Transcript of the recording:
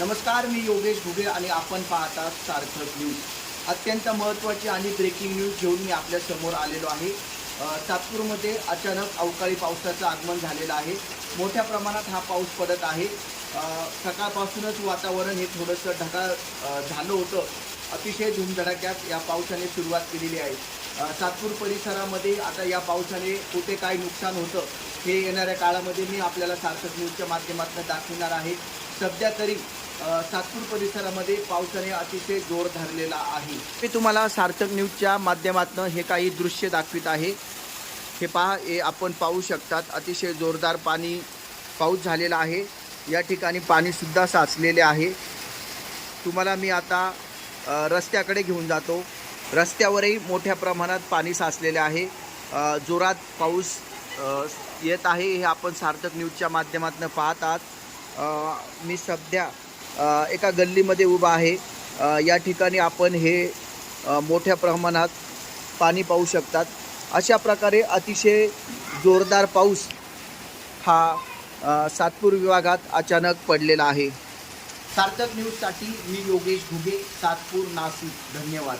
नमस्कार, मी योगेश घुगे आणि आपण पाहतात सार्थक न्यूज। अत्यंत महत्त्वाची आणि ब्रेकिंग न्यूज घेऊन मी आपल्या समोर आलेलो आहे। सातपूरमध्ये अचानक अवकाळी पावसाचं आगमन झालेलं आहे। मोठ्या प्रमाणात हा पाऊस पडत आहे। सकाळपासूनच वातावरण हे थोडंसं ढगाळ झालं होतं। अतिशय धुमधडाक्यात या पावसाने सुरुवात केलेली आहे। सातपूर परिसरामध्ये आता या पावसाने कुठे काय नुकसान होतं हे येणाऱ्या काळामध्ये मी आपल्याला सार्थक न्यूजच्या माध्यमातून दाखवणार आहे। सध्या तरी सातपूर परिसरामध्ये पावसाने अतिशय जोर धरलेला आहे। मी तुम्हाला सार्थक न्यूजच्या माध्यमातून हे काही दृश्य दाखवित आहे। हे पहा, हे आपण पाहू शकतात, अतिशय जोरदार पाऊस झालेला आहे। या ठिकाणी पाणीसुद्धा साचलेले आहे। तुम्हाला मी आता रस्त्याकडे घेऊन जातो। रस्त्यावरही मोठ्या प्रमाणात पाणी साचलेले आहे। जोरात पाऊस येत आहे। हे आपण सार्थक न्यूजच्या माध्यमातून पाहत आहात। मी सध्या एका गल्लीमध्ये उभा आहे। या ठिकाणी आपण हे मोठ्या प्रमाणात पाणी पाहू शकतात। अशा प्रकारे अतिशय जोरदार पाऊस हा सातपूर विभागात अचानक पडलेला आहे। सार्थक न्यूजसाठी मी योगेश घुगे, सातपूर, नाशिक। धन्यवाद।